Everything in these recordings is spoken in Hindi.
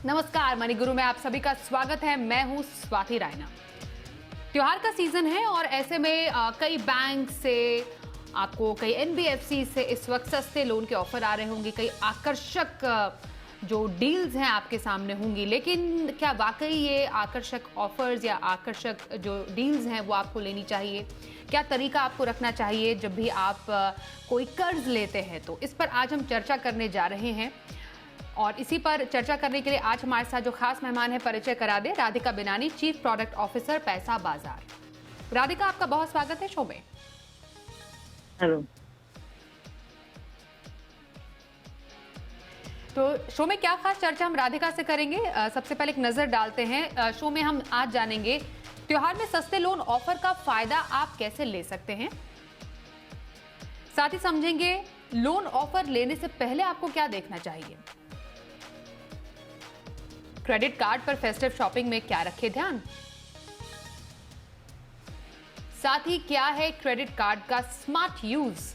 नमस्कार, मनी गुरु में आप सभी का स्वागत है। मैं हूं स्वाति रायना। त्योहार का सीजन है और ऐसे में कई बैंक से आपको, कई एनबीएफसी से इस वक्त सस्ते लोन के ऑफर आ रहे होंगे, कई आकर्षक जो डील्स हैं आपके सामने होंगी। लेकिन क्या वाकई ये आकर्षक ऑफर्स या आकर्षक जो डील्स हैं वो आपको लेनी चाहिए? क्या तरीका आपको रखना चाहिए जब भी आप कोई कर्ज लेते हैं? तो इस पर आज हम चर्चा करने जा रहे हैं और इसी पर चर्चा करने के लिए आज हमारे साथ जो खास मेहमान है, परिचय करा दे। राधिका बिनानी, चीफ प्रोडक्ट ऑफिसर, पैसा बाजार। राधिका, आपका बहुत स्वागत है शो में। हेलो। तो शो में क्या खास चर्चा हम राधिका से करेंगे? सबसे पहले एक नजर डालते हैं। शो में हम आज जानेंगे त्योहार में सस्ते लोन ऑफर का फायदा आप कैसे ले सकते हैं। साथ ही समझेंगे लोन ऑफर लेने से पहले आपको क्या देखना चाहिए। क्रेडिट कार्ड पर फेस्टिव शॉपिंग में क्या रखे ध्यान। साथ ही क्या है क्रेडिट कार्ड का स्मार्ट यूज।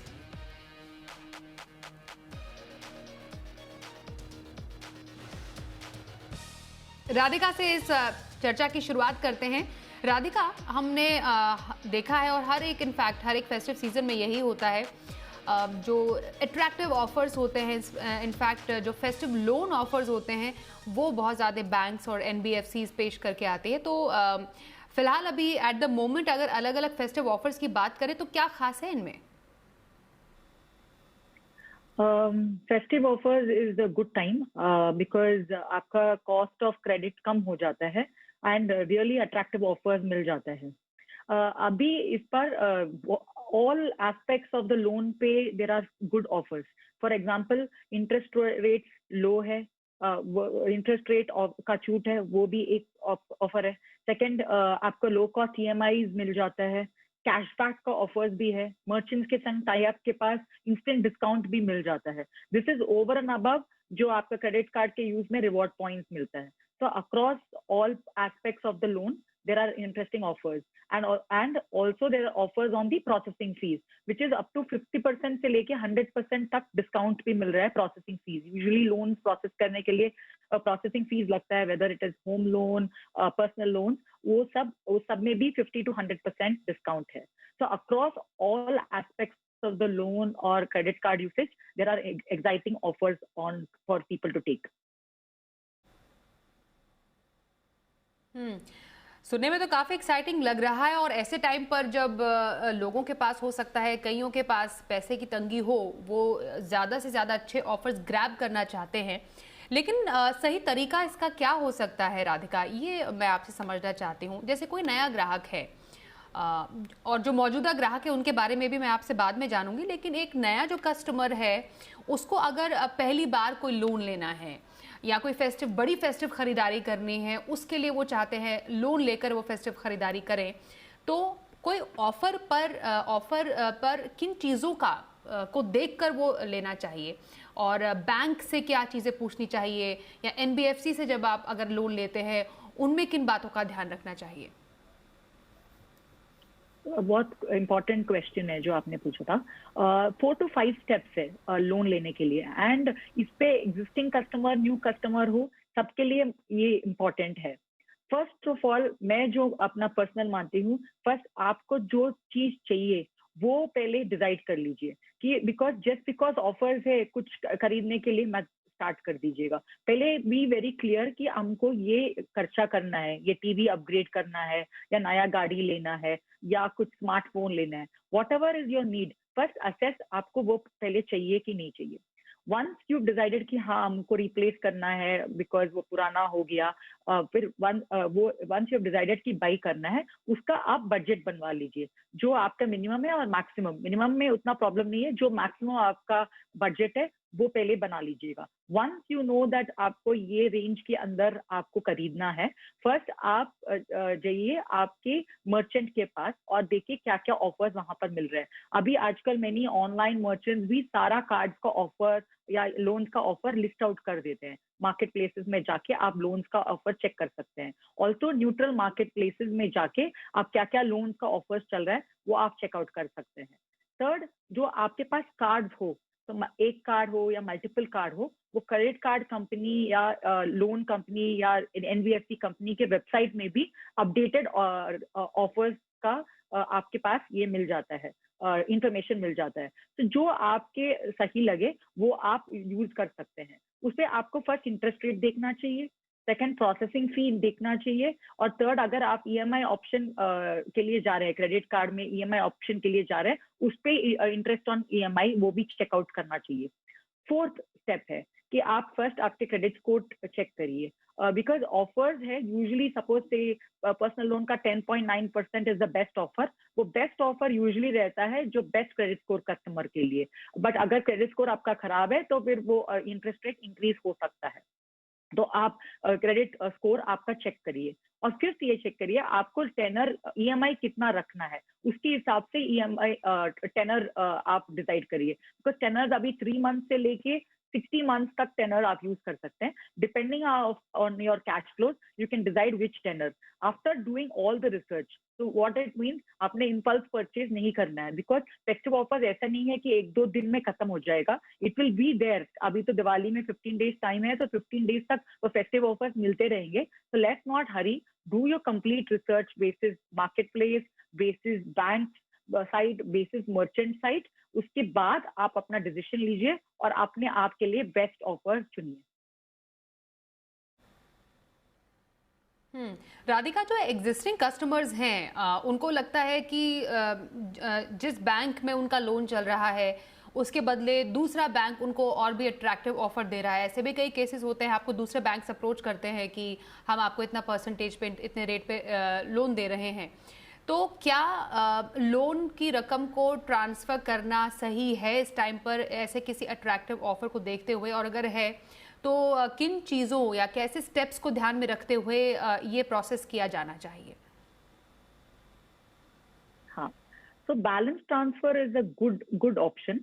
राधिका से इस चर्चा की शुरुआत करते हैं। राधिका, हमने देखा है और हर एक फेस्टिव सीजन में यही होता है, जो अट्रैक्टिव ऑफर्स होते हैं, इनफैक्ट जो फेस्टिव लोन ऑफर्स होते हैं वो बहुत ज़्यादा बैंक्स और एनबीएफसीज पेश करके आते हैं। तो फिलहाल अभी एट द मोमेंट अगर अलग अलग फेस्टिव ऑफर्स की बात करें तो क्या खास है इनमें? Festive offers is a good time because आपका कॉस्ट ऑफ क्रेडिट कम हो जाता है एंड रियली अट्रैक्टिव ऑफर्स मिल जाता है। अभी इस पर all aspects of the loan पे there are good offers. For example, interest rates low है, interest rate का छूट है, वो भी एक ऑफर है। सेकंड, आपको लो कॉस्ट EMIs मिल जाता है, कैशबैक का ऑफर्स भी है, मर्चेंट्स के संग टाई अप के पास इंस्टेंट डिस्काउंट भी मिल जाता है। This is over and above जो आपका क्रेडिट कार्ड के यूज में रिवॉर्ड पॉइंट्स मिलता है। So across all aspects of the loan, there are interesting offers, and also there are offers on the processing fees, which is up to 50% से लेके 100% तक डिस्काउंट भी मिल रहा है processing fees. Usually loans process करने के लिए processing fees लगता है, whether it is home loan, personal loans, वो सब में भी 50 to 100% डिस्काउंट है। So across all aspects of the loan or credit card usage, there are exciting offers for people to take. सुनने में तो काफी एक्साइटिंग लग रहा है और ऐसे टाइम पर जब लोगों के पास हो सकता है, कईयों के पास पैसे की तंगी हो, वो ज्यादा से ज्यादा अच्छे ऑफर्स ग्रैब करना चाहते हैं। लेकिन सही तरीका इसका क्या हो सकता है राधिका, ये मैं आपसे समझना चाहती हूँ। जैसे कोई नया ग्राहक है और जो मौजूदा ग्राहक है उनके बारे में भी मैं आपसे बाद में जानूंगी, लेकिन एक नया जो कस्टमर है उसको अगर पहली बार कोई लोन लेना है या कोई बड़ी फेस्टिव खरीदारी करनी है, उसके लिए वो चाहते हैं लोन लेकर वो फेस्टिव खरीदारी करें, तो कोई ऑफर पर किन चीज़ों को देखकर वो लेना चाहिए और बैंक से क्या चीज़ें पूछनी चाहिए या एनबीएफसी से जब आप अगर लोन लेते हैं उनमें किन बातों का ध्यान रखना चाहिए? बहुत इम्पोर्टेंट क्वेश्चन है जो आपने पूछा था। 4 to 5 स्टेप्स है लोन लेने के लिए, एंड इस पे एग्जिस्टिंग कस्टमर, न्यू कस्टमर हो, सबके लिए ये इम्पोर्टेंट है। फर्स्ट ऑफ ऑल, मैं जो अपना पर्सनल मानती हूँ, फर्स्ट आपको जो चीज चाहिए वो पहले डिसाइड कर लीजिए कि बिकॉज ऑफर्स है कुछ खरीदने के लिए मत स्टार्ट कर दीजिएगा। पहले बी वेरी क्लियर कि हमको ये खर्चा करना है, ये टीवी अपग्रेड करना है या नया गाड़ी लेना है या कुछ स्मार्टफोन लेना है, what ever is your need, first assess आपको वो पहले चाहिए कि नहीं चाहिए। वंस यू डिसाइडेड कि हाँ हमको रिप्लेस करना है बिकॉज वो पुराना हो गया, फिर वंस यू डिसाइडेड कि बाई करना है, उसका आप बजट बनवा लीजिए जो आपका मिनिमम है और मैक्सिमम। मिनिमम में उतना प्रॉब्लम नहीं है, जो मैक्सिमम आपका बजट है वो पहले बना लीजिएगा। वंस यू नो दैट आपको ये रेंज के अंदर आपको खरीदना है, फर्स्ट आप जाइए आपके मर्चेंट के पास और देखिए क्या क्या ऑफर्स वहां पर मिल रहे हैं। अभी आजकल मैंने ऑनलाइन मर्चेंट्स भी सारा कार्ड्स का ऑफर या लोन्स का ऑफर लिस्ट आउट कर देते हैं। मार्केट प्लेसेस में जाके आप लोन्स का ऑफर चेक कर सकते हैं। ऑल्सो न्यूट्रल मार्केट प्लेसेस में जाके आप क्या क्या लोन्स का ऑफर चल रहा है वो आप चेकआउट कर सकते हैं। थर्ड, जो आपके पास कार्ड्स हो, तो एक कार्ड हो या मल्टीपल कार्ड हो, वो क्रेडिट कार्ड कंपनी या लोन कंपनी या एनबीएफसी कंपनी के वेबसाइट में भी अपडेटेड ऑफर्स का आपके पास ये मिल जाता है, इंफॉर्मेशन मिल जाता है। तो जो आपके सही लगे वो आप यूज कर सकते हैं। उसपे आपको फर्स्ट इंटरेस्ट रेट देखना चाहिए, सेकंड प्रोसेसिंग फी देखना चाहिए, और थर्ड, अगर आप ईएमआई ऑप्शन के लिए जा रहे हैं, क्रेडिट कार्ड में ईएमआई ऑप्शन के लिए जा रहे हैं, उस पे इंटरेस्ट ऑन ईएमआई वो भी चेकआउट करना चाहिए। फोर्थ स्टेप है कि आप फर्स्ट आपके क्रेडिट स्कोर चेक करिए, बिकॉज ऑफर्स है यूजुअली, सपोज से पर्सनल लोन का 10.9% इज द बेस्ट ऑफर। वो बेस्ट ऑफर यूजुअली रहता है जो बेस्ट क्रेडिट स्कोर कस्टमर के लिए, बट अगर क्रेडिट स्कोर आपका खराब है तो फिर वो इंटरेस्ट रेट इंक्रीज हो सकता है। तो आप क्रेडिट स्कोर आपका चेक करिए, और फिर ये चेक करिए आपको टेनर ईएमआई कितना रखना है, उसके हिसाब से ईएमआई टेनर आप डिसाइड करिए। बिकॉज टेनर अभी 3 मंथ से लेके 60 मंथ्स तक टेनर आप यूज कर सकते हैं। Depending on your cash flows you can decide which tenure after doing all the research. तो व्हाट इट मीन्स, आपने इम्पल्स परचेज नहीं करना है, बिकॉज फेस्टिव ऑफर्स ऐसा नहीं है कि 1-2 दिन में खत्म हो जाएगा। It will be there. अभी तो दिवाली में 15 डेज टाइम है, तो 15 डेज तक वो फेस्टिव ऑफर्स मिलते रहेंगे। तो let's not Hari, do your complete research basis market place, basis bank site, basis merchant site. उसके बाद आप अपना डिसीजन लीजिए और अपने आप के लिए बेस्ट ऑफर चुनिए। राधिका, जो एग्जिस्टिंग कस्टमर्स हैं उनको लगता है कि जिस बैंक में उनका लोन चल रहा है उसके बदले दूसरा बैंक उनको और भी अट्रैक्टिव ऑफर दे रहा है। ऐसे भी कई केसेस होते हैं, आपको दूसरे बैंक अप्रोच करते हैं कि हम आपको इतना परसेंटेज पे, इतने रेट पे लोन दे रहे हैं। तो क्या लोन की रकम को ट्रांसफ़र करना सही है इस टाइम पर ऐसे किसी अट्रैक्टिव ऑफर को देखते हुए, और अगर है तो किन चीज़ों या कैसे स्टेप्स को ध्यान में रखते हुए ये प्रोसेस किया जाना चाहिए? हाँ, so balance transfer is a good option.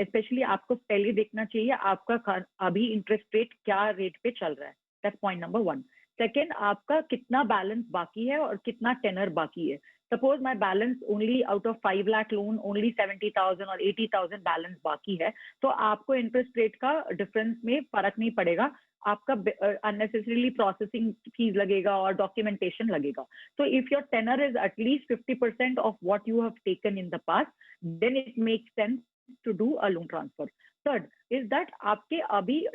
Specially आपको पहले देखना चाहिए आपका अभी इंटरेस्ट रेट क्या रेट पे चल रहा है। That's point number 1। सेकेंड, आपका कितना बैलेंस बाकी है और कितना टेनर बाकी है। Suppose my balance only out of 5 lakh loan only 70,000 और 80,000 बैलेंस बाकी है, तो आपको इंटरेस्ट रेट का डिफरेंस में फर्क नहीं पड़ेगा। आपका अननेसेसरीली प्रोसेसिंग फीस लगेगा और डॉक्यूमेंटेशन लगेगा। So if your tenor is at least 50% of what you have taken in the past, then it makes sense to do a loan transfer. Third is that आपके अभी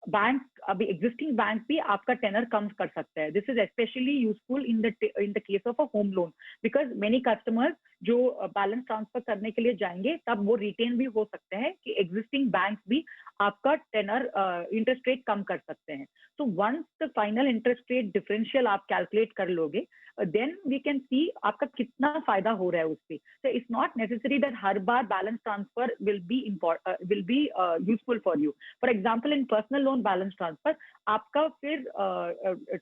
बैंक, अभी एग्जिस्टिंग बैंक भी आपका टेनर कम कर सकता है। This is specially useful in the case of a home loan, because many customers जो बैलेंस ट्रांसफर करने के लिए जाएंगे तब वो रिटेन भी हो सकते हैं कि एग्जिस्टिंग बैंक भी आपका टेनर इंटरेस्ट रेट कम कर सकते हैं। तो once the final interest rate differential आप कैलकुलेट कर लोगे, देन वी कैन सी आपका कितना फायदा हो रहा है उससे। So it's not necessary that her bar balance transfer will be useful for you. For example, in personal loan balance transfer, आपका फिर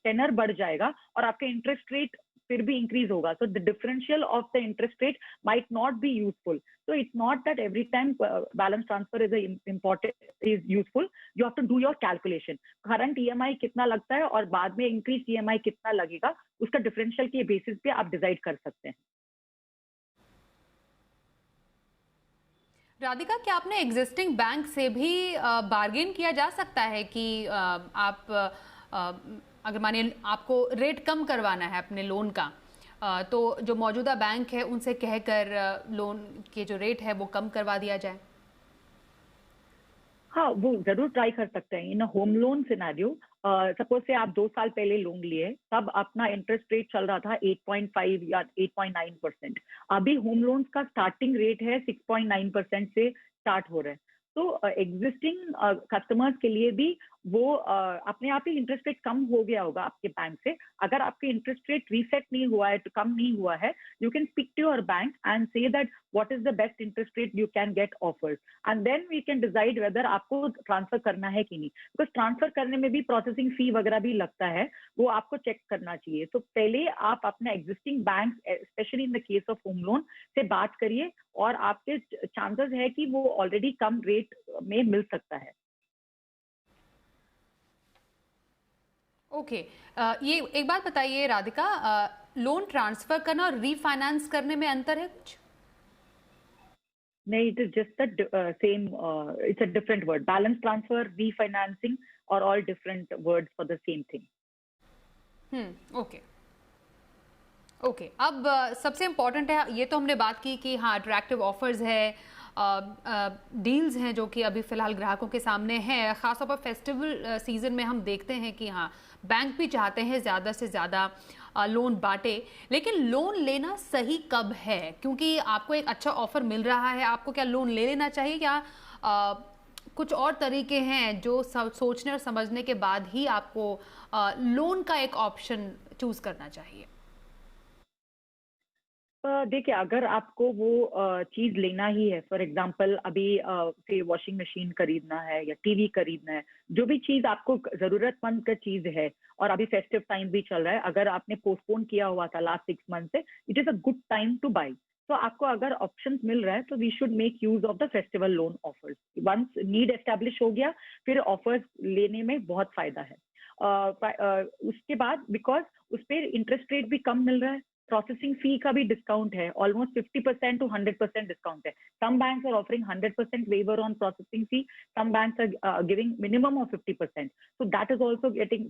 टेनर बढ़ जाएगा और आपका इंटरेस्ट रेट फिर भी इंक्रीज होगा. So the differential of the interest rate might not be useful. So it's not that every time balance transfer is useful. You have to do your calculation. Current EMI कितना लगता है और बाद में increase EMI कितना लगेगा, उसका differential के बेसिस पे आप डिसाइड कर सकते हैं. राधिका, क्या आपने एग्जिस्टिंग बैंक से भी बार्गेन किया जा सकता है कि आप अगर मानिए आपको रेट कम करवाना है अपने लोन का, तो जो मौजूदा बैंक है उनसे कहकर लोन के जो रेट है वो कम करवा दिया जाए? हाँ, वो जरूर ट्राई कर सकते हैं. इन होम लोन सिनेरियो, सपोज से आप 2 साल पहले लोन लिए, तब अपना इंटरेस्ट रेट चल रहा था 8.5 या 8.9%. अभी होम लोन्स का स्टार्टिंग रेट है 6.9% से स्टार्ट हो रहा है. तो एग्जिस्टिंग कस्टमर्स के लिए भी वो अपने आप ही इंटरेस्ट रेट कम हो गया होगा आपके बैंक से. अगर आपके इंटरेस्ट रेट रीसेट नहीं हुआ है, तो कम नहीं हुआ है, you can speak to your bank and say that what is the best interest rate you can get offers, and then we can decide whether आपको ट्रांसफर करना है कि नहीं. बिकॉज ट्रांसफर करने में भी प्रोसेसिंग फी वगैरह भी लगता है, वो आपको चेक करना चाहिए. तो पहले आप अपने existing bank, specially in the case of home loan, से बात करिए और आपके चांसेस है कि वो ऑलरेडी कम रेट में मिल सकता है. ओके, ये एक बात बताइए राधिका, लोन ट्रांसफर करना और रीफाइनेंस करने में अंतर है कुछ? नहीं, it is just the same, it's a different word. Balance transfer, refinancing are all different words for the same thing. Okay okay. अब सबसे इम्पॉर्टेंट है, ये तो हमने बात की कि हाँ अट्रैक्टिव ऑफर्स है, डील्स हैं जो कि अभी फ़िलहाल ग्राहकों के सामने हैं। ख़ासतौर पर फेस्टिवल सीज़न में हम देखते हैं कि हाँ बैंक भी चाहते हैं ज़्यादा से ज़्यादा लोन बांटे। लेकिन लोन लेना सही कब है? क्योंकि आपको एक अच्छा ऑफ़र मिल रहा है, आपको क्या लोन ले लेना चाहिए, या कुछ और तरीके हैं जो सोचने और समझने के बाद ही आपको लोन का एक ऑप्शन चूज़ करना चाहिए? देखिए, अगर आपको वो चीज़ लेना ही है, फॉर एग्ज़ाम्पल अभी से वॉशिंग मशीन खरीदना है या टीवी खरीदना है, जो भी चीज़ आपको ज़रूरतमंद का चीज़ है, और अभी फेस्टिव टाइम भी चल रहा है, अगर आपने पोस्टपोन किया हुआ था लास्ट 6 मंथ से, it is a good time to buy. तो आपको अगर ऑप्शंस मिल रहा है, तो we should make use of the festival loan offers. Once need establish हो गया, फिर ऑफर्स लेने में बहुत फ़ायदा है। उसके बाद बिकॉज़ उस पे इंटरेस्ट रेट भी कम मिल रहा है, प्रोसेसिंग फी का भी डिस्काउंट है, ऑलमोस्ट 50% टू 100% डिस्काउंट है। Some banks are offering 100% waiver on processing fee, some banks are giving minimum of 50%, so that is also getting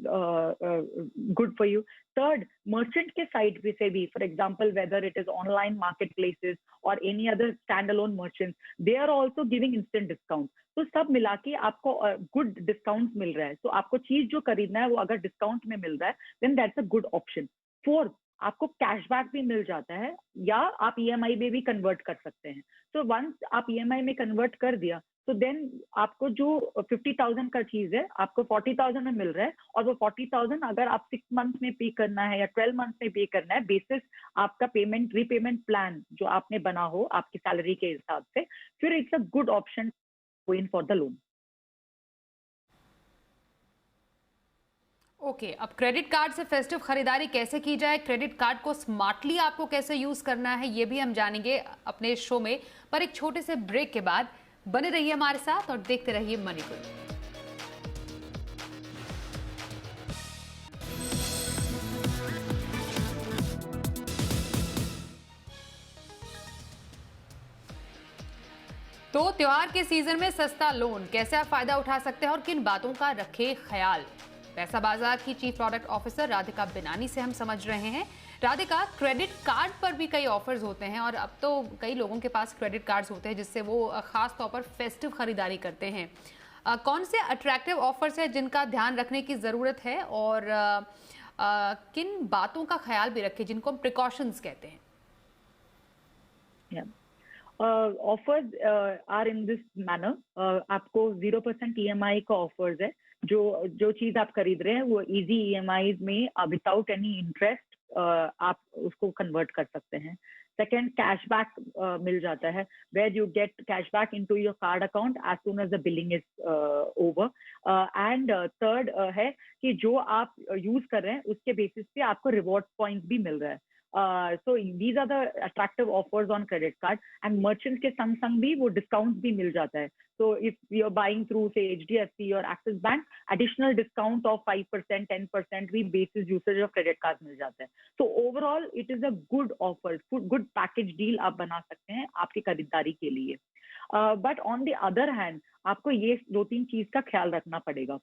good for you. Third, merchant के साइड पे से भी, for example whether it is online marketplaces or any other standalone merchants, they are also giving instant discount. तो सब मिला के आपको गुड डिस्काउंट मिल रहा है। तो आपको चीज जो खरीदना है वो अगर डिस्काउंट में मिल रहा है, then that's a good option. Fourth, आपको कैशबैक भी मिल जाता है, या आप ईएमआई में भी कन्वर्ट कर सकते हैं। तो वंस आप ईएमआई में कन्वर्ट कर दिया, तो देन आपको जो 50,000 का चीज है आपको 40,000 में मिल रहा है, और वो 40,000 अगर आप 6 मंथ में पे करना है या 12 मंथ में पे करना है, बेसिस आपका पेमेंट रीपेमेंट प्लान जो आपने बना हो आपकी सैलरी के हिसाब से, फिर it's a good option going for the loan. Okay अब क्रेडिट कार्ड से फेस्टिव खरीदारी कैसे की जाए, क्रेडिट कार्ड को स्मार्टली आपको कैसे यूज करना है, ये भी हम जानेंगे अपने शो में। पर एक छोटे से ब्रेक के बाद बने रहिए हमारे साथ और देखते रहिए मणिपुर। तो त्योहार के सीजन में सस्ता लोन कैसे आप फायदा उठा सकते हैं और किन बातों का रखे ख्याल, पैसा बाजार की चीफ प्रोडक्ट ऑफिसर राधिका बिनानी से हम समझ रहे हैं। राधिका, क्रेडिट कार्ड पर भी कई ऑफर्स होते हैं और अब तो कई लोगों के पास क्रेडिट कार्ड्स होते हैं जिससे वो खास तौर पर फेस्टिव खरीदारी करते हैं। कौन से अट्रैक्टिव ऑफर्स हैं जिनका ध्यान रखने की ज़रूरत है, और किन बातों का ख्याल भी रखें जिनको हम प्रिकॉशंस कहते हैं? Offers are in this manner, आपको 0% ईएमआई का ऑफर्स है। जो चीज आप खरीद रहे हैं वो इजी ईएमआई में विदाउट एनी इंटरेस्ट आप उसको कन्वर्ट कर सकते हैं। सेकेंड, कैशबैक मिल जाता है, where you get cashback into your card account as soon as the billing is over. And third है कि जो आप यूज कर रहे हैं उसके बेसिस पे आपको रिवॉर्ड पॉइंट्स भी मिल रहा है। So these are the attractive offers on credit card, and merchants के संग संग भी वो discounts भी मिल जाता है। So if you're buying through say HDFC or Axis Bank, additional discount of 5%, 10% भी basis usage of credit card मिल जाता है। So overall it is a good offer, good package deal आप बना सकते हैं आपकी खरीदारी के लिए। But on the other hand आपको ये 2-3 चीज का ख्याल रखना पड़ेगा।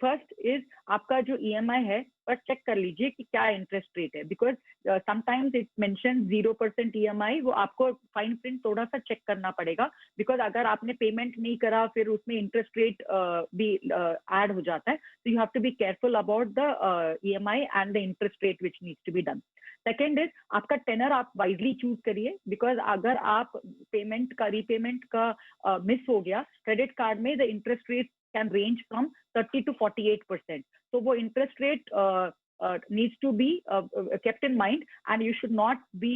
फर्स्ट इज आपका जो ईएमआई है पर चेक कर लीजिए कि क्या इंटरेस्ट रेट है, because sometimes it mention 0% EMI, वो आपको फाइन प्रिंट थोड़ा सा चेक करना पड़ेगा, बिकॉज अगर आपने पेमेंट नहीं करा फिर उसमें इंटरेस्ट रेट भी ऐड हो जाता है। तो you have to be careful about the EMI and the interest rate which needs to be done. Second is आपका टेनर आप वाइजली चूज करिए, बिकॉज अगर आप पेमेंट का रीपेमेंट का मिस हो गया, क्रेडिट कार्ड में the interest rate can range from 30 to 48%. तो वो interest rate needs to be kept in mind, and you should not be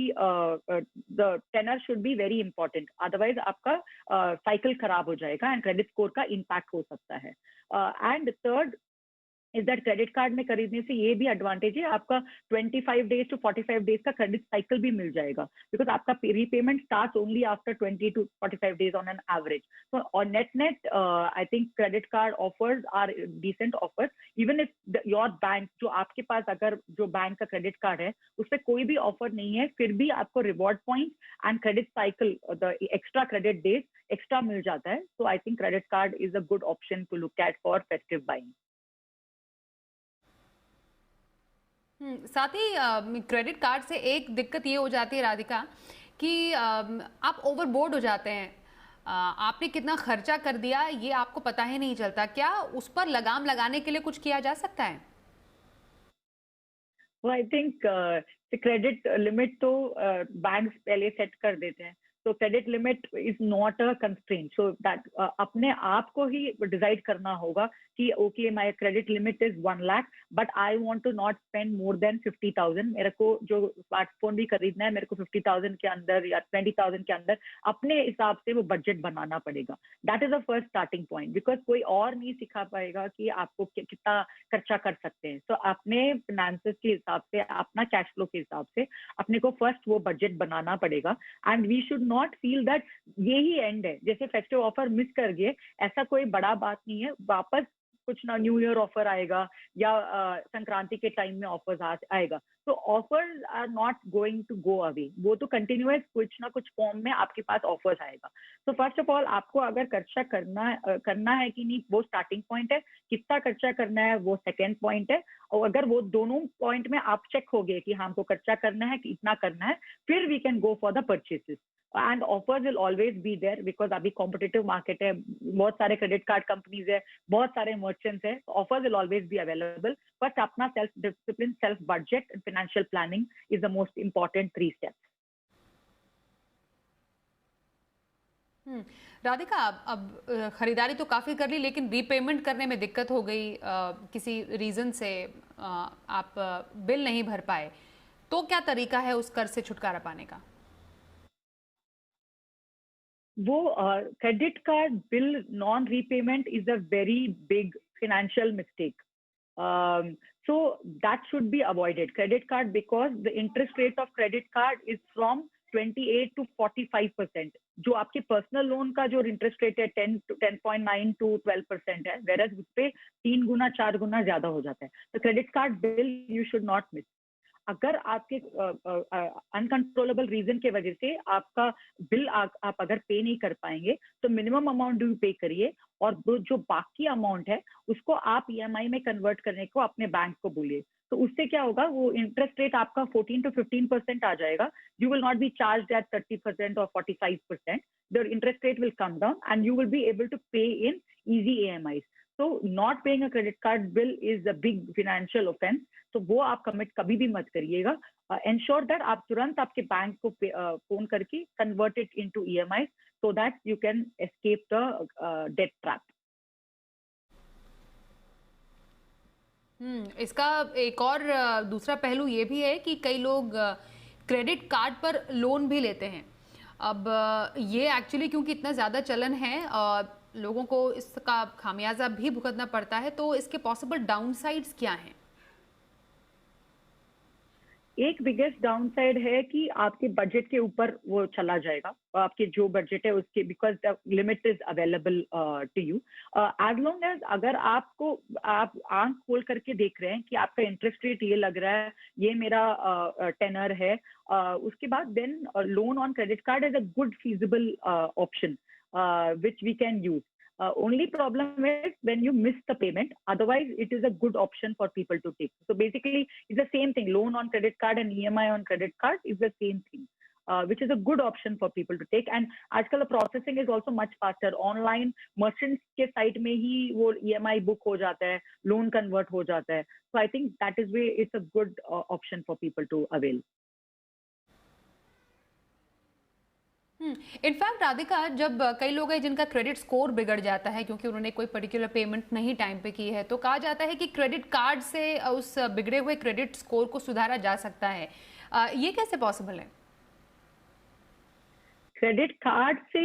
the tenor should be very important, otherwise आपका cycle खराब हो जाएगा and credit score का impact हो सकता है। And third, is that credit card में खरीदने से ये भी एडवांटेज है, आपका 25 डेज टू 45 डेज का क्रेडिट साइकिल भी मिल जाएगा, बिकॉज आपका repayment start only after 20 to 45 days on an average. तो और net I think credit card offers are decent offers, even if your bank, जो आपके पास अगर जो बैंक का क्रेडिट कार्ड है उस पर कोई भी ऑफर नहीं है, फिर भी आपको reward point and credit cycle, the extra credit days extra मिल जाता है. So I think credit card is a good option to look at for festive buying. साथ ही क्रेडिट कार्ड से एक दिक्कत ये हो जाती है राधिका कि आप ओवरबोर्ड हो जाते हैं. आपने कितना खर्चा कर दिया ये आपको पता ही नहीं चलता. क्या उस पर लगाम लगाने के लिए कुछ किया जा सकता है? वो आई थिंक क्रेडिट लिमिट तो बैंक्स पहले सेट कर देते हैं, तो credit limit is not a constraint. So that अपने आप को ही डिसाइड करना होगा कि okay my credit limit is 1 lakh, but I want to not spend more than 50,000. मेरे को जो स्मार्टफोन भी खरीदना है, मेरे को 50,000 के अंदर या 20,000 के अंदर अपने हिसाब से वो बजट बनाना पड़ेगा. That is a first starting point, because कोई और नहीं सिखा पाएगा कि आपको कितना खर्चा कर सकते हैं. तो अपने फिनेंसेस के हिसाब से, अपना कैश फ्लो के हिसाब से अपने को फर्स्ट वो बजट बनाना पड़ेगा. And we should not feel that ये ही एंड है, जैसे फेस्टिव ऑफर मिस कर गए ऐसा कोई बड़ा बात नहीं है. वापस कुछ ना न्यू ईयर ऑफर आएगा या संक्रांति के टाइम में ऑफर्स आएगा. तो offers are not going to go away, वो तो कंटिन्यूअस कुछ ना कुछ फॉर्म में आपके पास ऑफर्स आएगा. तो फर्स्ट ऑफ ऑल आपको अगर खर्चा करना है कि नहीं, वो स्टार्टिंग पॉइंट है. कितना खर्चा करना है वो सेकेंड पॉइंट है. और अगर वो दोनों पॉइंट में आप चेक हो गए कि हमको खर्चा करना है, कितना करना है, फिर we can go for the purchases. And offers will always be there, because अभी कॉम्पिटिटिव मार्केट है, बहुत सारे क्रेडिट कार्ड कंपनीज है, बहुत सारे मर्चेंट्स है. Offers will always be available. But अपना self discipline, self budget and financial planning is the most important 3 steps. Radhika, अब खरीदारी तो काफ़ी कर ली, लेकिन रीपेमेंट करने में दिक्कत हो गई, किसी रीज़न से आप बिल नहीं भर पाए, तो क्या तरीका है उस कर्ज से छुटकारा पाने का? वो credit card bill non repayment is a very big financial mistake. So that should be avoided. Credit card, because the interest rate of credit card is from 28 to 45%. जो आपके पर्सनल लोन का जो इंटरेस्ट रेट है 10.9 to 12% है, whereas उस पे 3 गुना 4 गुना ज्यादा हो जाता है. तो credit card bill you should not miss. अगर आपके अनकंट्रोलेबल रीजन के वजह से आपका बिल आप अगर पे नहीं कर पाएंगे, तो मिनिमम अमाउंट ड्यू पे करिए, और जो बाकी अमाउंट है उसको आप ईएमआई में कन्वर्ट करने को अपने बैंक को बोलिए. तो उससे क्या होगा, वो इंटरेस्ट रेट आपका 14 to 15% आ जाएगा. You will not be charge at 30% और 45%. The interest rate will come down and you will be able to pay in easy EMI. तो not paying a credit card bill is a big financial offence. तो वो आप कमिट कभी भी मत करिएगा. एंश्योर दैट आप तुरंत आपके बैंक को फोन करके convert it into EMI, so that you can escape the debt trap. इसका एक और दूसरा पहलू ये भी है कि कई लोग क्रेडिट कार्ड पर लोन भी लेते हैं. अब ये एक्चुअली क्योंकि इतना ज़्यादा चलन है, लोगों को इसका खामियाजा भी भुगतना पड़ता है, तो इसके पॉसिबल डाउनसाइड्स क्या हैं? एक बिगेस्ट डाउनसाइड है कि आपके बजट के ऊपर वो चला जाएगा, आपके जो बजट है उसके, because the limit is available to you. As long as अगर आप आंख खोल करके देख रहे हैं कि आपका इंटरेस्ट रेट ये लग रहा है, ये मेरा टेनर है, उसके बाद then loan on credit card is a good feasible option which we can use. Only problem is when you miss the payment. Otherwise, it is a good option for people to take. So basically, it's the same thing. Loan on credit card and EMI on credit card is the same thing, which is a good option for people to take. And आजकल the processing is also much faster. Online merchants के site में ही वो EMI book हो जाता है, loan convert हो जाता है. So I think that is why it's a good option for people to avail. In fact Radhika, जब कई लोग हैं जिनका क्रेडिट स्कोर बिगड़ जाता है क्योंकि उन्होंने कोई पर्टिकुलर पेमेंट नहीं टाइम पे की है, तो कहा जाता है कि क्रेडिट कार्ड से उस बिगड़े हुए क्रेडिट स्कोर को सुधारा जा सकता है. ये कैसे पॉसिबल है? क्रेडिट कार्ड से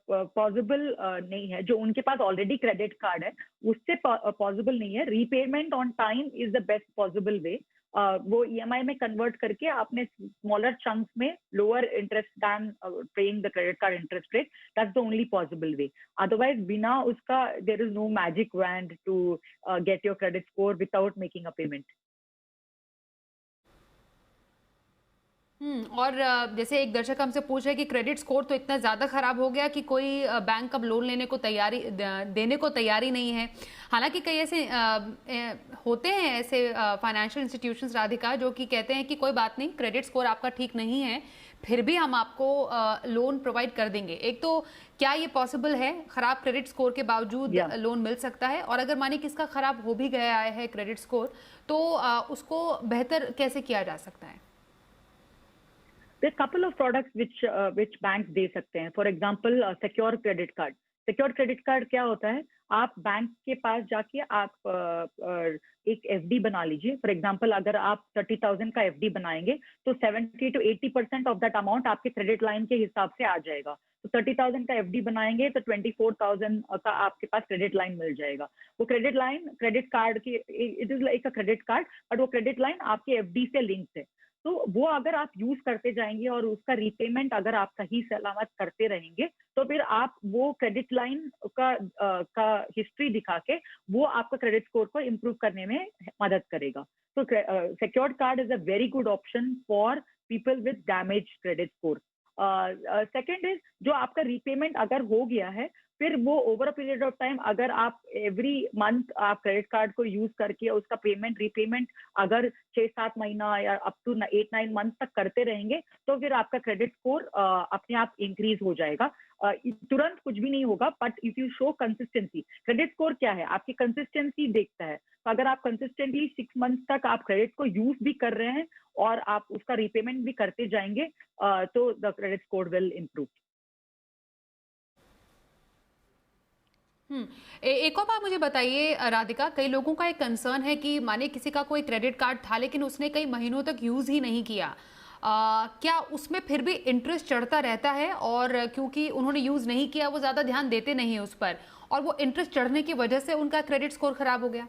पॉसिबल नहीं है, जो उनके पास ऑलरेडी क्रेडिट कार्ड है उससे पॉसिबल नहीं है। Repayment on time is the best possible way. वो ईएमआई में कन्वर्ट करके आपने स्मॉलर चंक्स में lower interest than paying the credit card interest rate, that's the only possible way. Otherwise बिना उसका there is no magic wand to get your credit score without making a payment. और जैसे एक दर्शक हमसे पूछ रहे हैं कि क्रेडिट स्कोर तो इतना ज़्यादा खराब हो गया कि कोई बैंक अब लोन लेने को देने को तैयारी नहीं है। हालांकि कई ऐसे होते हैं ऐसे फाइनेंशियल इंस्टीट्यूशंस राधिका जो कि कहते हैं कि कोई बात नहीं, क्रेडिट स्कोर आपका ठीक नहीं है फिर भी हम आपको लोन प्रोवाइड कर देंगे। एक तो क्या ये पॉसिबल है, खराब क्रेडिट स्कोर के बावजूद लोन मिल सकता है? और अगर माने किसका खराब हो भी गया है क्रेडिट स्कोर तो उसको बेहतर कैसे किया जा सकता है? There are a couple of products which banks दे सकते हैं. For example, secure credit card. Secure credit card क्या होता है? आप बैंक के पास जाके आप एक एफडी बना लीजिए। फॉर एग्जाम्पल अगर आप 30,000 का एफडी बनाएंगे तो 70 to 80% ऑफ दैट अमाउंट आपके क्रेडिट लाइन के हिसाब से आ जाएगा। तो 30,000 का एफडी बनाएंगे तो 24,000 का आपके पास क्रेडिट लाइन मिल जाएगा। वो क्रेडिट लाइन क्रेडिट कार्ड की, it is like a credit card, but वो क्रेडिट लाइन आपके एफडी से लिंक्ड है। तो वो अगर आप यूज करते जाएंगे और उसका रीपेमेंट अगर आप सही सलामत करते रहेंगे तो फिर आप वो क्रेडिट लाइन का हिस्ट्री दिखा के वो आपका क्रेडिट स्कोर को इम्प्रूव करने में मदद करेगा। तो secured card is a very good option for people with damage credit score. Second is जो आपका रीपेमेंट अगर हो गया है फिर वो over a period of time अगर आप एवरी मंथ आप क्रेडिट कार्ड को यूज करके उसका पेमेंट रीपेमेंट अगर 6-7 महीना या अप टू 8-9 मंथ तक करते रहेंगे तो फिर आपका क्रेडिट स्कोर अपने आप इंक्रीज हो जाएगा। तुरंत कुछ भी नहीं होगा, but if you show consistency, credit score क्या है, आपकी कंसिस्टेंसी देखता है। तो अगर आप कंसिस्टेंटली 6 मंथ तक आप क्रेडिट को यूज भी कर रहे हैं और आप उसका रीपेमेंट भी करते जाएंगे तो the credit score will improve. एक और बात मुझे बताइए राधिका, कई लोगों का एक कंसर्न है कि माने किसी का कोई क्रेडिट कार्ड था लेकिन उसने कई महीनों तक यूज ही नहीं किया, क्या उसमें फिर भी इंटरेस्ट चढ़ता रहता है? और क्योंकि उन्होंने यूज नहीं किया वो ज्यादा ध्यान देते नहीं है उस पर और वो इंटरेस्ट चढ़ने की वजह से उनका क्रेडिट स्कोर खराब हो गया।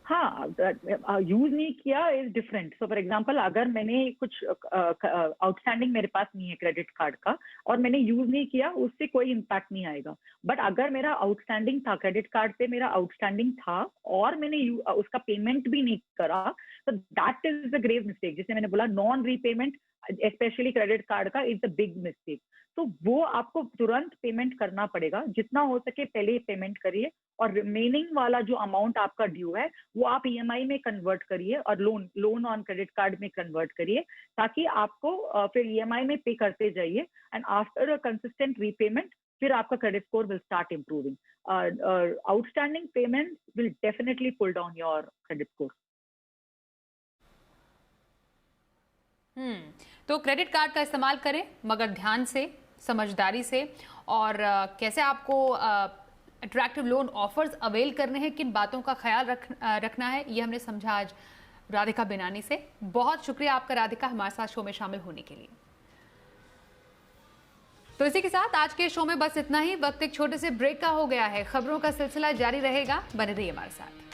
हाँ, यूज नहीं किया is different. So for example अगर मैंने कुछ आउटस्टैंडिंग मेरे पास नहीं है क्रेडिट कार्ड का और मैंने यूज नहीं किया, उससे कोई इम्पैक्ट नहीं आएगा। बट अगर मेरा आउटस्टैंडिंग था, क्रेडिट कार्ड पे मेरा आउटस्टैंडिंग था और मैंने उसका पेमेंट भी नहीं करा, तो that is the grave mistake. जैसे मैंने बोला, non repayment specially credit card का इज द बिग मिस्टेक। तो वो आपको तुरंत पेमेंट करना पड़ेगा, जितना हो सके पहले पेमेंट करिए और रिमेनिंग वाला जो अमाउंट आपका ड्यू है वो आप ईएमआई में कन्वर्ट करिए और लोन ऑन क्रेडिट कार्ड में कन्वर्ट करिए, ताकि आपको फिर ईएमआई में पे करते जाइए and after a consistent repayment फिर आपका credit score will start improving. Outstanding payment will definitely pull down your credit score. तो क्रेडिट कार्ड का इस्तेमाल करें मगर ध्यान से, समझदारी से, और कैसे आपको अट्रैक्टिव लोन ऑफर्स अवेल करने हैं, किन बातों का ख्याल रखना है, ये हमने समझा आज राधिका बिनानी से। बहुत शुक्रिया आपका राधिका, हमारे साथ शो में शामिल होने के लिए। तो इसी के साथ आज के शो में बस इतना ही। वक्त एक छोटे से ब्रेक का हो गया है, खबरों का सिलसिला जारी रहेगा, बने रहिए हमारे साथ।